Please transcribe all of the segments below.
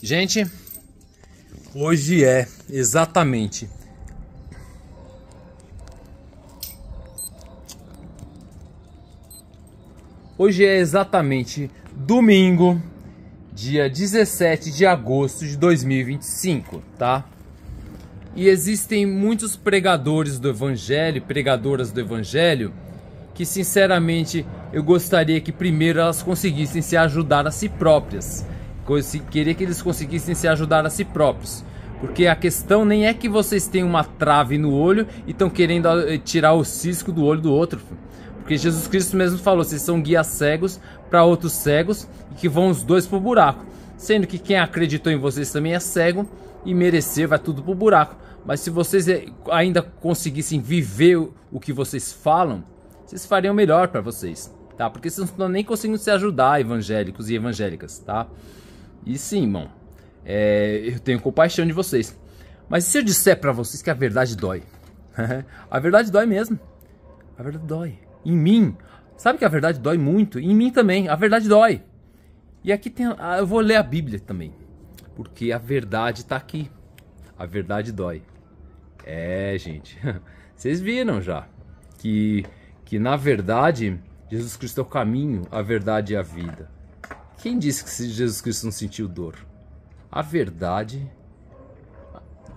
Gente, hoje é exatamente domingo, dia 17 de agosto de 2025, tá? E existem muitos pregadores do evangelho, pregadoras do evangelho, que sinceramente eu gostaria que primeiro elas conseguissem se ajudar a si próprias. Queria que eles conseguissem se ajudar a si próprios. Porque a questão nem é que vocês têm uma trave no olho e estão querendo tirar o cisco do olho do outro. Porque Jesus Cristo mesmo falou, vocês são guias cegos para outros cegos e que vão os dois pro buraco. Sendo que quem acreditou em vocês também é cego e merecer vai tudo pro buraco. Mas se vocês ainda conseguissem viver o que vocês falam, vocês fariam melhor para vocês, tá? Porque vocês não estão nem conseguindo se ajudar, evangélicos e evangélicas, tá? E sim, irmão, eu tenho compaixão de vocês. Mas se eu disser para vocês que a verdade dói? A verdade dói mesmo. A verdade dói. Em mim. Sabe que a verdade dói muito? Em mim também. A verdade dói. E aqui tem... eu vou ler a Bíblia também. Porque a verdade está aqui. A verdade dói. Gente. Vocês viram já. Que na verdade, Jesus Cristo é o caminho, a verdade e a vida. Quem disse que Jesus Cristo não sentiu dor? A verdade...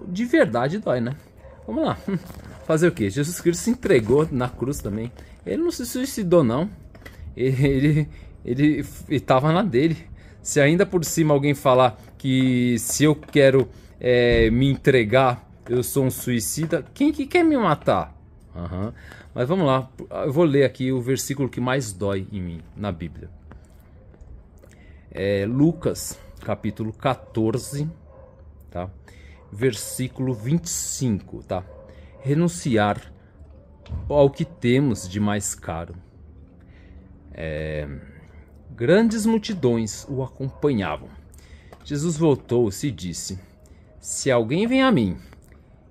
de verdade dói, né? Vamos lá. Fazer o quê? Jesus Cristo se entregou na cruz também. Ele não se suicidou, não. Ele estava na dele. Se ainda por cima alguém falar que se eu quero me entregar, eu sou um suicida, quem que quer me matar? Mas vamos lá. Eu vou ler aqui o versículo que mais dói em mim, na Bíblia. Lucas, capítulo 14, tá? Versículo 25, tá? Renunciar ao que temos de mais caro. Grandes multidões o acompanhavam. Jesus voltou-se e disse: se alguém vem a mim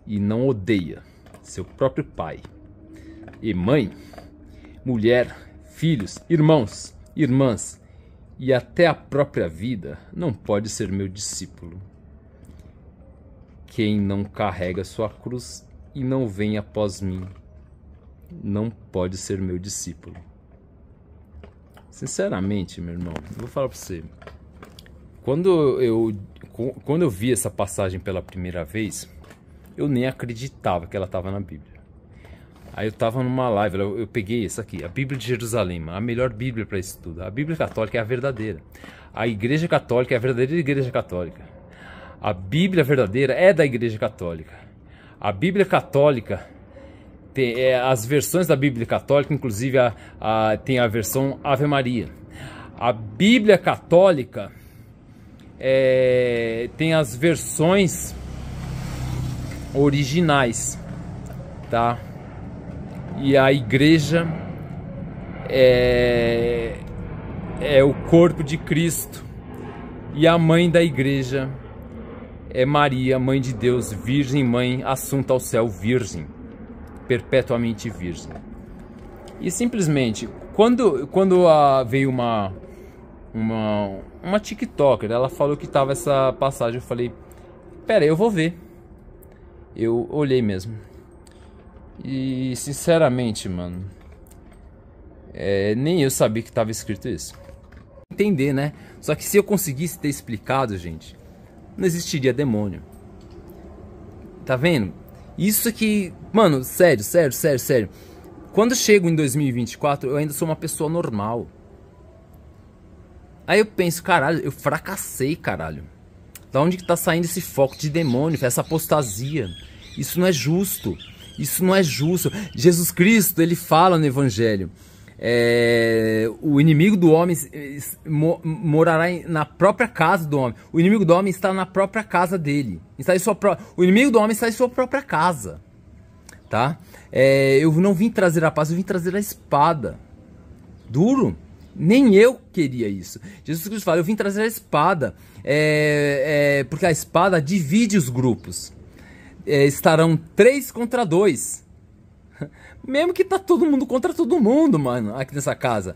e não odeia seu próprio pai e mãe, mulher, filhos, irmãos, irmãs e até a própria vida, não pode ser meu discípulo. Quem não carrega sua cruz e não vem após mim, não pode ser meu discípulo. Sinceramente, meu irmão, eu vou falar para você. Quando eu vi essa passagem pela primeira vez, eu nem acreditava que ela estava na Bíblia. Aí eu estava numa live, eu peguei essa aqui, a Bíblia de Jerusalém, a melhor Bíblia para isso tudo. A Bíblia católica é a verdadeira. A Igreja Católica é a verdadeira Igreja Católica. A Bíblia verdadeira é da Igreja Católica. A Bíblia Católica tem as versões da Bíblia Católica, inclusive tem a versão Ave Maria. A Bíblia Católica tem as versões originais, tá? E a igreja é o corpo de Cristo. E a mãe da igreja é Maria, mãe de Deus, virgem mãe, assunta ao céu, virgem, perpetuamente virgem. E simplesmente, quando veio uma TikToker, ela falou que tava essa passagem, eu falei, pera aí, eu vou ver. Eu olhei mesmo. E sinceramente, mano, nem eu sabia que estava escrito isso. Entender, né? Só que se eu conseguisse ter explicado, gente, não existiria demônio. Tá vendo? Isso aqui, mano, sério. Quando eu chego em 2024, eu ainda sou uma pessoa normal. Aí eu penso, caralho, eu fracassei, caralho. Da onde que tá saindo esse foco de demônio, essa apostasia? Isso não é justo. Isso não é justo. Jesus Cristo, ele fala no Evangelho, o inimigo do homem morará na própria casa do homem. O inimigo do homem está na própria casa dele. O inimigo do homem está em sua própria casa, tá? Eu não vim trazer a paz, eu vim trazer a espada. Duro. Nem eu queria isso. Jesus Cristo fala, eu vim trazer a espada, porque a espada divide os grupos. Estarão 3 contra 2. Mesmo que tá todo mundo contra todo mundo, mano, aqui nessa casa.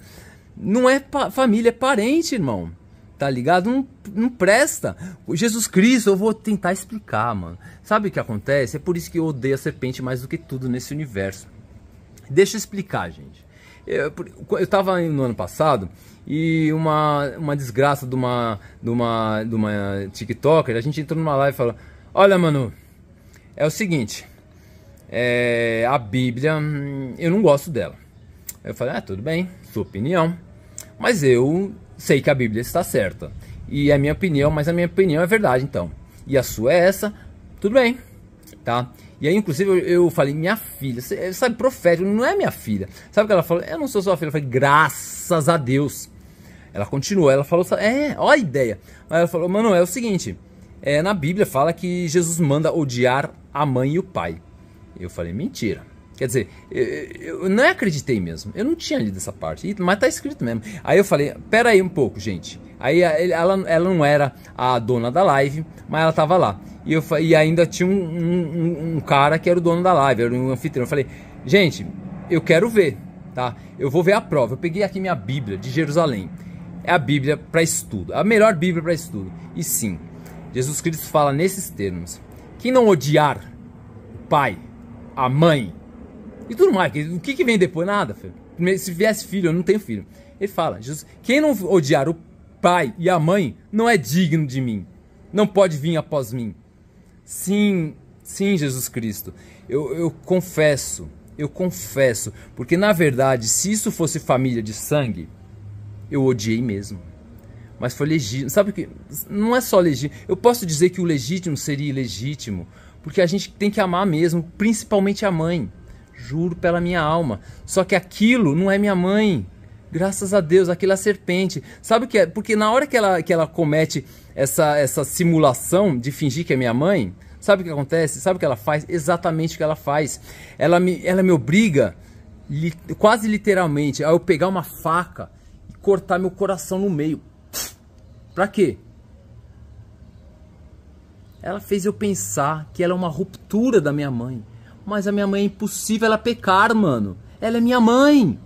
Não é família, é parente, irmão. Tá ligado? Não presta. O Jesus Cristo, eu vou tentar explicar, mano. Sabe o que acontece? É por isso que eu odeio a serpente mais do que tudo nesse universo. Deixa eu explicar, gente. Eu tava no ano passado e uma desgraça de uma TikToker, a gente entrou numa live e falou: olha, mano, é o seguinte, a Bíblia, eu não gosto dela. Eu falei: tudo bem, sua opinião, mas eu sei que a Bíblia está certa. E é a minha opinião, mas a minha opinião é verdade, então. E a sua é essa, tudo bem, tá? E aí, inclusive, eu falei: minha filha, você sabe, profético, não é minha filha. Sabe o que ela falou? Eu não sou sua filha. Eu falei: graças a Deus. Ela continuou, ela falou: olha a ideia. Mas ela falou: mano, é o seguinte, na Bíblia fala que Jesus manda odiar a mãe e o pai. Eu falei: mentira. Quer dizer, eu não acreditei mesmo. Eu não tinha lido essa parte, mas tá escrito mesmo. Aí eu falei: pera aí um pouco, gente. Aí ela não era a dona da live, mas ela tava lá. E ainda tinha um cara que era o dono da live, era um anfitrião. Eu falei: gente, eu quero ver, tá? Eu vou ver a prova. Eu peguei aqui minha Bíblia de Jerusalém. É a Bíblia para estudo, a melhor Bíblia para estudo. E sim, Jesus Cristo fala nesses termos: quem não odiar o pai, a mãe e tudo mais, o que vem depois? Nada, filho. Se viesse filho, eu não tenho filho. Ele fala: Jesus, quem não odiar o pai e a mãe não é digno de mim, não pode vir após mim. Sim, Jesus Cristo, eu confesso, porque na verdade, se isso fosse família de sangue, eu odiei mesmo. Mas foi legítimo, sabe o que? Não é só legítimo, eu posso dizer que o legítimo seria ilegítimo, porque a gente tem que amar mesmo, principalmente a mãe, juro pela minha alma. Só que aquilo não é minha mãe, graças a Deus, aquilo é a serpente. Sabe o que é? Porque na hora que ela comete essa simulação de fingir que é minha mãe, sabe o que acontece? Sabe o que ela faz? Exatamente o que ela faz. Ela me obriga, quase literalmente, a eu pegar uma faca e cortar meu coração no meio. Pra quê? Ela fez eu pensar que ela é uma ruptura da minha mãe. Mas a minha mãe é impossível ela pecar, mano. Ela é minha mãe.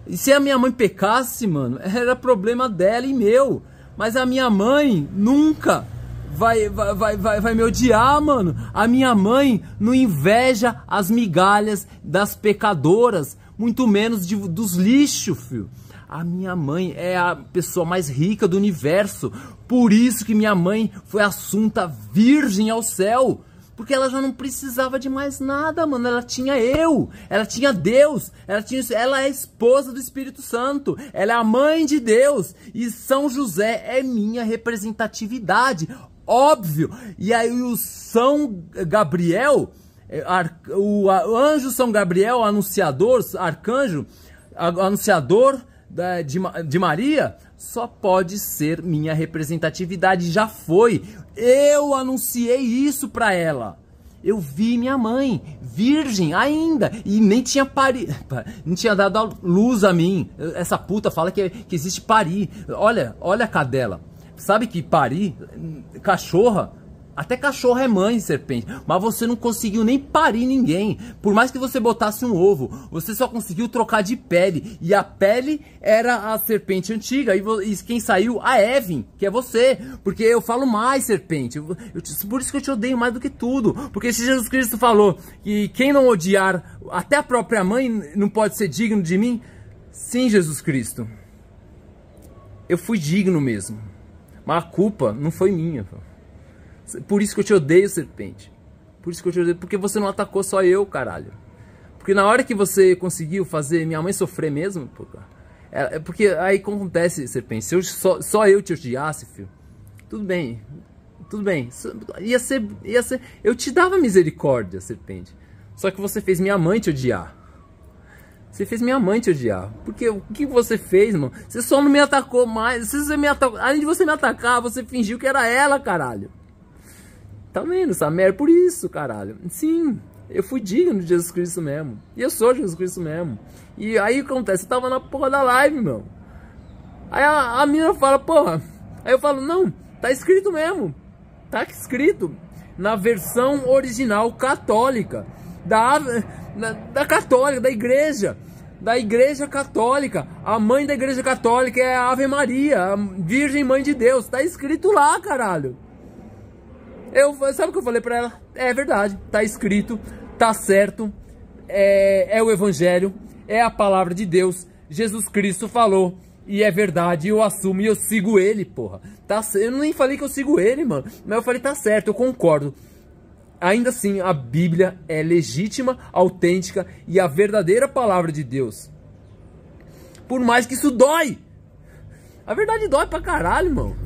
E se a minha mãe pecasse, mano, era problema dela e meu. Mas a minha mãe nunca vai me odiar, mano. A minha mãe não inveja as migalhas das pecadoras, muito menos dos lixos, filho. A minha mãe é a pessoa mais rica do universo. Por isso que minha mãe foi assunta virgem ao céu. Porque ela já não precisava de mais nada, mano. Ela tinha ela tinha Deus, ela é a esposa do Espírito Santo, ela é a mãe de Deus. E São José é minha representatividade, óbvio. E aí o São Gabriel, o anjo São Gabriel, anunciador, arcanjo, anunciador de Maria, só pode ser minha representatividade. Já foi. Eu anunciei isso pra ela. Eu vi minha mãe, virgem ainda, e nem tinha parido, não tinha dado a luz a mim. Essa puta fala que existe parir. Olha a cadela. Sabe que parir, cachorra, até cachorro é mãe, serpente. Mas você não conseguiu nem parir ninguém. Por mais que você botasse um ovo, você só conseguiu trocar de pele. E a pele era a serpente antiga. E quem saiu? A Evelyn, que é você. Porque eu falo mais, serpente. Por isso que eu te odeio mais do que tudo. Porque se Jesus Cristo falou que quem não odiar até a própria mãe não pode ser digno de mim. Sim, Jesus Cristo. Eu fui digno mesmo. Mas a culpa não foi minha. Por isso que eu te odeio, serpente. Por isso que eu te odeio. Porque você não atacou só eu, caralho. Porque na hora que você conseguiu fazer minha mãe sofrer mesmo, porque aí acontece, serpente. Se só eu te odiasse, filho, tudo bem. Tudo bem. Ia ser. Eu te dava misericórdia, serpente. Só que você fez minha mãe te odiar. Você fez minha mãe te odiar. Porque o que você fez, mano? Você só não me atacou mais. Além de você me atacar, você fingiu que era ela, caralho. Tá vendo essa merda? Por isso, caralho. Sim, eu fui digno de Jesus Cristo mesmo. E eu sou Jesus Cristo mesmo. E aí o que acontece? Eu tava na porra da live, meu. Aí a menina fala, porra. Aí eu falo, não, tá escrito mesmo. Tá escrito. Na versão original católica. Da católica, da igreja. da Igreja Católica. A mãe da Igreja Católica é a Ave Maria, a Virgem Mãe de Deus. Tá escrito lá, caralho. Sabe o que eu falei pra ela? É verdade, tá escrito, tá certo. É o Evangelho, é a palavra de Deus. Jesus Cristo falou. E é verdade, eu assumo e eu sigo ele, porra. Eu nem falei que eu sigo ele, mano. Mas eu falei, tá certo, eu concordo. Ainda assim, a Bíblia é legítima, autêntica e a verdadeira palavra de Deus. Por mais que isso dói. A verdade dói pra caralho, mano.